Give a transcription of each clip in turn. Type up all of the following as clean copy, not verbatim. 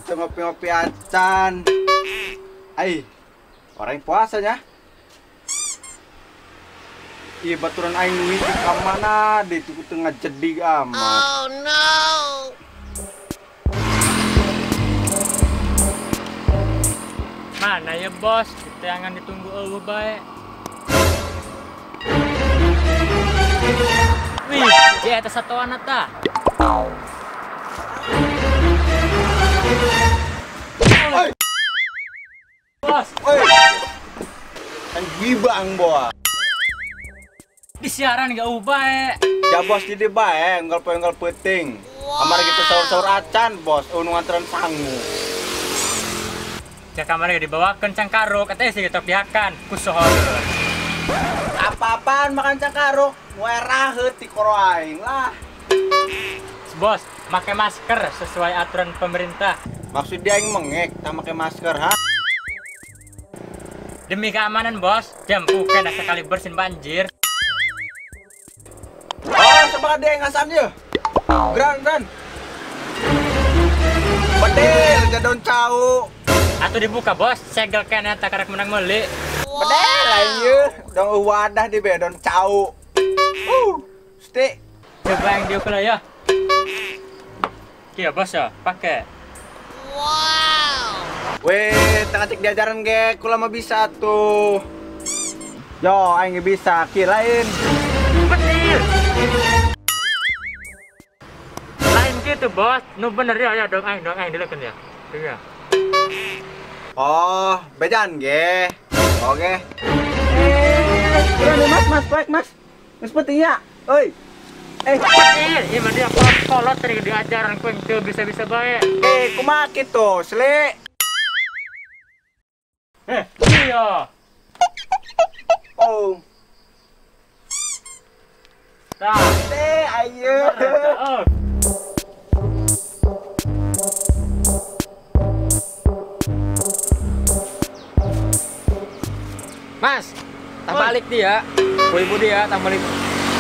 tuh ngopi-ngopi acan. Ai, orang puasanya. Iya baturan aing wih di kamana di tuku tengah jadi amat. Oh no. Mana ya bos, kita jangan ditunggu baik. Wih, di atas satu anak ta. Oi, Bos, oi. Kan gibang boa. di siaran gak ubah. Ya bos jadi bae, enggal penting. Kamar kita sahur-sahur acan, bos. Unung antren sangu. Ke kamar dibawakan cangkaro, katanya sih kita pihakan, kusohor. Apa-apaan makan cangkaruk? Weraheut ti koro aing lah. Bos, pakai masker sesuai aturan pemerintah. Maksud dia aing mengek, tak pakai masker, ha? Demi keamanan bos, jampu kena sekali bersin banjir. Oh, semangat dia ngasan ya. Gran. Bedel jadon cau. Atau dibuka bos, segel kena tak karek menang meli. Bedel aing ye. Dong wadah di bedon cau. Stick. Coba yang diukur ya. Iya bos ya, pakai. Wow. Weh, tengah cek diajaran ge, kula mah bisa tuh. Yo, aing bisa, kirain. Betul. Lain gitu bos, nu bener ya dong aing dilakukan ya. Iya. Oh, bejan ge. Oke. Mas. Mas pentingnya. Oi. Iya mah dia kolot tadi diajaran ku yang bisa baik. Kumaha kitu, Sle? Iya. Oh. Tah. Ayo. Oh. Mas, tak balik dia. Ibu dia tak balik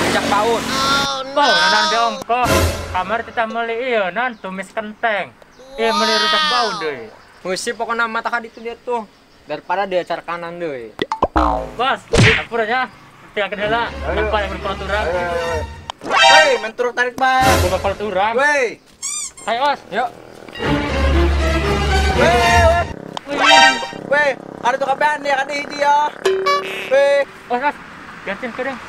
sejak tahun. Oh no. Bau nanti ongkos. Kamar kita meli iya nan tumis kenteng. Iya meli rusak bau deh. Musik pokoknya mata kadi itu dia tuh. Daripada dia cara kanan deh. Bos, dapur aja. Tiap kendala, tanpa yang berperaturan. Hei, menturut tarik bae. Bukan peraturan. Weh. Ayo bos. Yuk. Weh, ada tuh kapean dia kan hiji ya. Weh. Bos, gantiin kadang.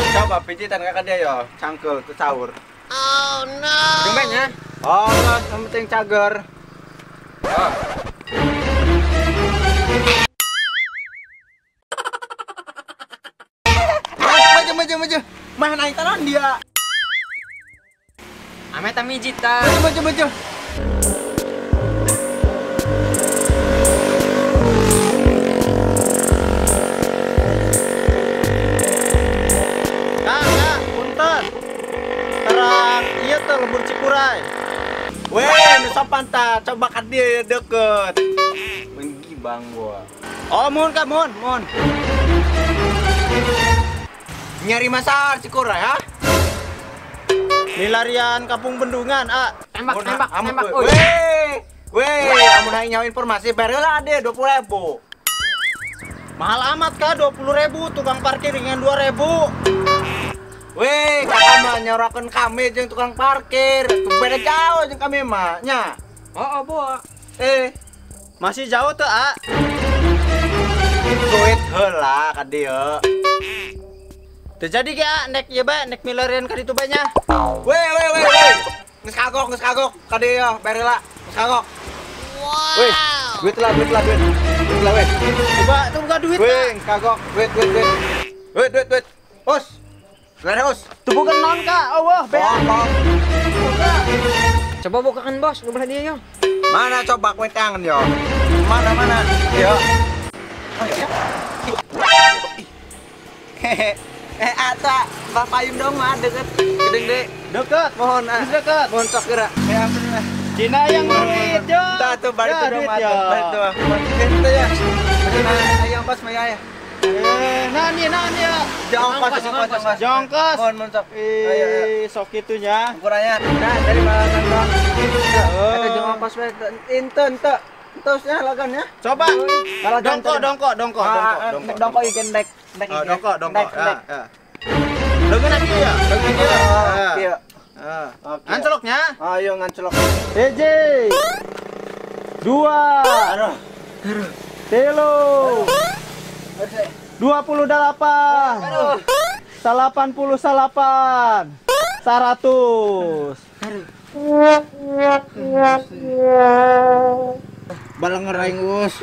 Coba pijitan kakak dia ya, cangkel ke sahur. Oh no. Dompetnya. Oh, enggak, yang penting cager. Oh. Maju. Mah naik tanan dia. Ame tak mijit ta. Maju. Kak, punten. Terang, iya tuh lembur Cikuray. Weh, nusa panta, coba kan dia deket. Menggibang gua. Oh, mun. Nyari masalah Cikuray, ha? Milarian Kampung Bendungan, ah. Tembak. Weh, amun hayang nyawa informasi bareula ade 20.000. Mahal amat kah 20.000, tukang parkir dengan 2.000. Weh, kakak mah nyorakeun kami jeung tukang parkir. Tuh beda jauh jeung kami mah, nya. Oh, boa. Masih jauh tuh, ah. Duit heula ka dieu. Teu jadi ge, nek ieu bae, nek milarian ka ditu bae nya. Weh. Geus kagok ka dieu, bareula. Geus kagok. Weh, Wow. duit lah, weh. Coba tuh buka duit. Weh, kagok, duit. Duit. Us. Gimana, Us? Tuh bukan non, Kak. Allah, beak. Coba bukakan bos, nu belah dia yo. Mana coba kue tangan, yo? Mana? Yo. Oh, ya. Hehe. Ata, Bapak Yun dong mah deket. Gedeng deh. Deket, mohon. Deket. Mohon sok gerak. Ya, bener. Cina yang duit, yo. Tuh, balik tuh dong, balik tuh. Itu ya. Bener, ayo pas maya ya. Nani ya. Jongkos. Mohon sok. Sok itunya. Ukurannya. Nah, dari malangan Bang. Ada jongkos we ente. Terusnya lagannya. Coba. Dongko. Dongko ikan dek. Dongko. Ya. Dengan lagi ya. Iya. Oke. Anceloknya. Ayo ngancelok. Eje. 2. Aduh. 3. 28. Aduh. 88. 100. Balang ngeraing us.